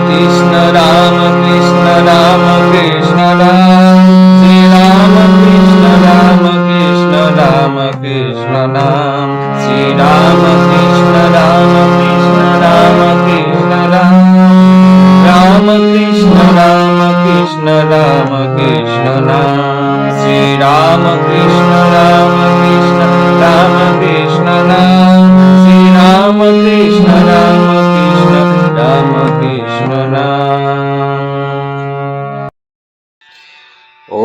কৃষ্ণ রাম কৃষ্ণ রাম কৃষ্ণ রাম, শ্রী রাম কৃষ্ণ রাম কৃষ্ণ রাম কৃষ্ণ নাম, শ্রী রাম কৃষ্ণ রাম কৃষ্ণ রাম কৃষ্ণ রাম, রাম কৃষ্ণ রাম কৃষ্ণ রাম কৃষ্ণ নাম, শ্রী রাম কৃষ্ণ রাম কৃষ্ণ রাম কৃষ্ণ নাম, শ্রী রাম কৃষ্ণ রাম কৃষ্ণ রাম কৃষ্ণ নাম।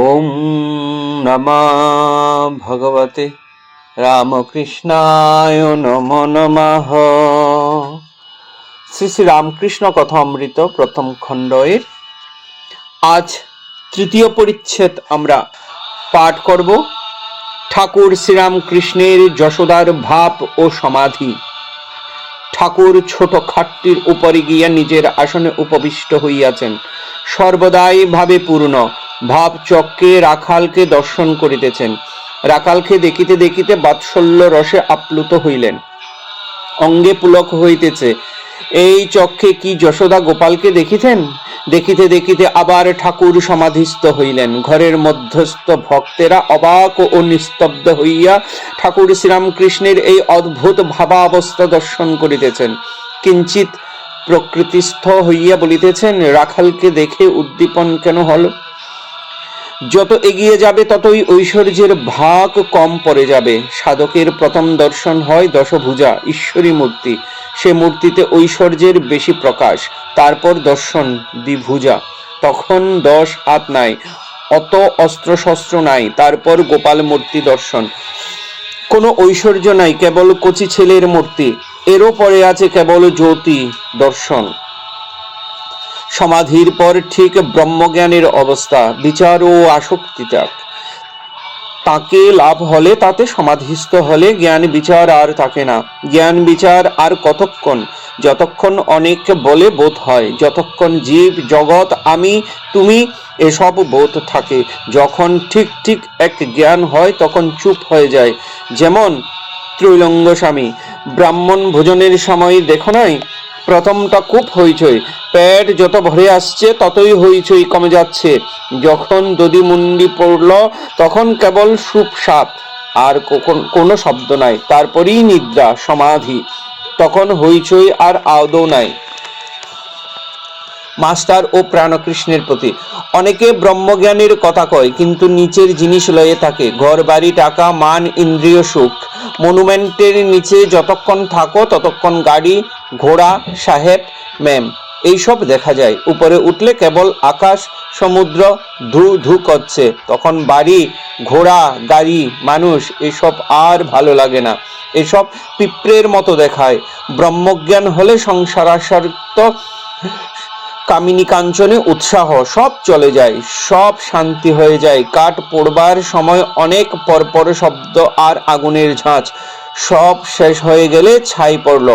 ওম নমঃ ভগবতে রামকৃষ্ণায় নমো নমঃ। শ্রী শ্রী রামকৃষ্ণ কথা অমৃত প্রথম খণ্ডের আজ তৃতীয় পরিচ্ছেদ আমরা পাঠ করব। ঠাকুর শ্রীরামকৃষ্ণের যশোদার ভাব ও সমাধি। ঠাকুর ছোট খাটটির উপরে গিয়া নিজের আসনে উপবিষ্ট হইয়াছেন, সর্বদাই ভাবে পূর্ণ। ভাব চক্রে রাখালকে দর্শন করিতেছেন। রাখালকে দেখিতে দেখিতে বাৎসল্য রসে আপ্লুত হইলেন, অঙ্গে পুলক হইতেছে। এই চক্ষে কি যশোদা গোপালকে দেখিতেন? দেখিতে দেখিতে আবার ঠাকুর সমাধিস্থ হইলেন। ঘরের মধ্যস্থ ভক্তেরা অবাক ও নিস্তব্ধ হইয়া ঠাকুর শ্রীরামকৃষ্ণের এই অদ্ভুত ভাবাবস্থা দর্শন করিতেছেন। কিঞ্চিত প্রকৃতিস্থ হইয়া বলিতেছেন, রাখালকে দেখে উদ্দীপন কেন হল? যত এগিয়ে যাবে ততই ঐশ্বর্যের ভাগ কম পড়ে যাবে। সাধকের প্রথম দর্শন হয় দশভুজা ঈশ্বরী মূর্তি, সে মূর্তিতে ঐশ্বর্যের বেশি প্রকাশ। তারপর দর্শন দ্বিভুজা, তখন 10 হাত নাই, অত অস্ত্র শস্ত্র নাই। তারপর গোপাল মূর্তি দর্শন, কোনো ঐশ্বর্য নাই, কেবল কচি ছেলের মূর্তি। এরও পরে আছে কেবল জ্যোতি দর্শন। সমাধির পর ঠিক ব্রহ্মজ্ঞানের অবস্থা, বিচার ও আসক্তি ত্যাগ। তাকে লাভ হলে, তাতে সমাধিস্থ হলে জ্ঞান বিচার আর থাকে না। জ্ঞান বিচার আর কতক্ষণ? যতক্ষণ অনেক বলে বোধ হয়, যতক্ষণ জীব জগৎ আমি তুমি এসব বোধ থাকে। যখন ঠিক ঠিক এক জ্ঞান হয় তখন চুপ হয়ে যায়। যেমন ত্রৈলঙ্গ স্বামী ব্রাহ্মণ ভোজনের সময় দেখো নাই, প্রথমটা খুব হইচই, পেট যত ভরে আসছে ততই হইচই কমে যাচ্ছে। যখন দধি মুন্ডি পড়ল তখন কেবল সুপ সাপ, আর কোনো শব্দ নাই। তারপরেই নিদ্রা সমাধি, তখন হইচই আর আদৌ নাই। মাস্টার ও প্রাণকৃষ্ণের প্রতি অনেকে ব্রহ্মজ্ঞানের কথা কয়, কিন্তু নিচের জিনিস লয়ে থাকে, ঘর বাড়ি টাকা মান ইন্দ্রিয় সুখ। মনুমেন্টের নিচে যতক্ষণ থাকো ততক্ষণ গাড়ি ঘোড়া সাহেব ম্যাম এইসব দেখা যায়। উপরে উঠলে কেবল আকাশ সমুদ্র ধু ধু করছে, তখন বাড়ি ঘোড়া গাড়ি মানুষ এসব আর ভালো লাগে না, এসব পিঁপড়ের মতো দেখায়। ব্রহ্মজ্ঞান হলে সংসারাসক্ত কামিনী কাঞ্চনে উৎসাহ সব চলে যায়, সব শান্তি হয়ে যায়। কাঠ পোড়বার সময় অনেক পরপর শব্দ আর আগুনের ঝাঁঝ, সব শেষ হয়ে গেলে ছাই পড়ল,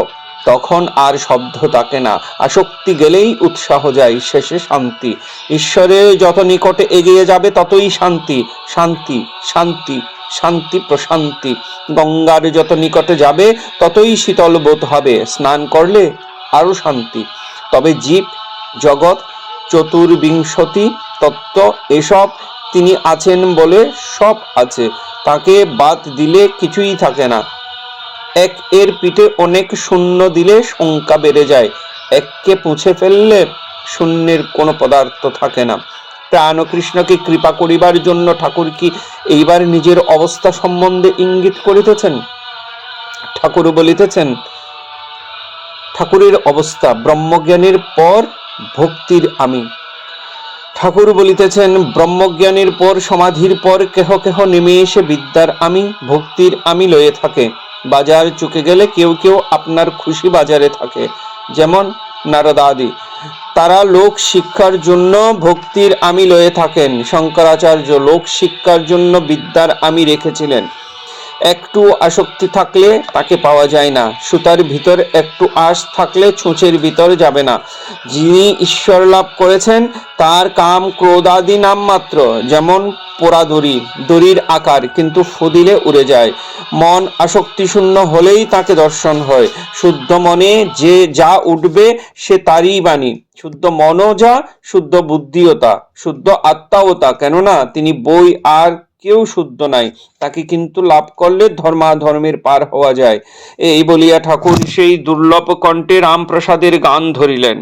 তখন আর শব্দ থাকে না। আসক্তি গেলেই উৎসাহ যায়, শেষে শান্তি। ঈশ্বরের যত নিকটে এগিয়ে যাবে ততই শান্তি, শান্তি শান্তি শান্তি প্রশান্তি। গঙ্গার যত নিকটে যাবে ততই শীতল বোধ হবে, স্নান করলে আরো শান্তি। তবে জীব জগৎ চতুর্বিংশতি তত্ত্ব এসব তিনি আছেন বলে সব আছে, তাকে বাদ দিলে কিছুই থাকে না। এক এর পিঠে অনেক শূন্য দিলে সংখ্যা বেড়ে যায়, এককে মুছে ফেললে শূন্যের কোনো পদার্থ থাকে না। প্রাণকৃষ্ণকে কৃপা করিবার জন্য ঠাকুর কি এইবার নিজের অবস্থা সম্বন্ধে ইঙ্গিত করিতেছেন। ঠাকুর বলিতেছেন, ঠাকুরের অবস্থা ব্রহ্মজ্ঞানের পর ভক্তির আমি। ঠাকুর বলিতেছেন, ব্রহ্মজ্ঞানের পর সমাধির পর কেহ কেহ নেমে এসে বিদ্যার আমি ভক্তির আমি লয়ে থাকে। বাজার চুকে গেলে কেউ কেউ আপনার খুশি বাজারে থাকে, যেমন নারদাদি। তারা লোক শিক্ষার জন্য ভক্তির আমি লয়ে থাকেন। শঙ্করাচার্য লোক শিক্ষার জন্য বিদ্যার আমি রেখেছিলেন। একটু আসক্তি থাকলে তাকে পাওয়া যায় না। সুতার ভিতর একটু আশ থাকলে ছুঁচের ভিতর যাবে না। যিনি ঈশ্বর লাভ করেছেন তার কাম ক্রোধাদি নাম মাত্র, যেমন পোড়া দড়ি, দড়ির আকার, কিন্তু ফুদিলে উড়ে যায়। মন আসক্তি শূন্য হলেই তাকে দর্শন হয়। শুদ্ধ মনে যে যা উঠবে সে তারই বাণী। শুদ্ধ মনও যা, শুদ্ধ বুদ্ধিও তা, শুদ্ধ আত্মাও তা, কেননা তিনি বই আর কেউ শুদ্ধ নাই, তাকে কিন্তু লাভ করলে ধর্মাধর্মের পার হওয়া যায়। এই বলিয়া ঠাকুর সেই দুর্লভ কণ্ঠে রামপ্রসাদের গান ধরিলেন।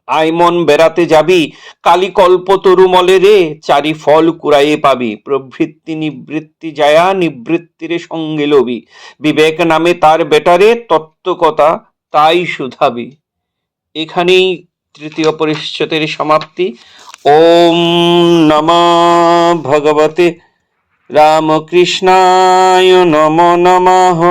আয় মন বেড়াতে যাবি, কালী কল্পতরুমলে রে, চারি ফল কুড়াইয়ে পাবি, প্রবৃত্তি নিবৃত্তি যায়া নিবৃত্তিরে সঙ্গে লবি, বিবেক নামে তার বেটারে, তত্ত্বকথা তাই শুধাবি। এখানেই তৃতীয় পরিচ্ছেদের সমাপ্তি। ওম নমঃ ভগবতে রামকৃষ্ণায় নমো নমঃ।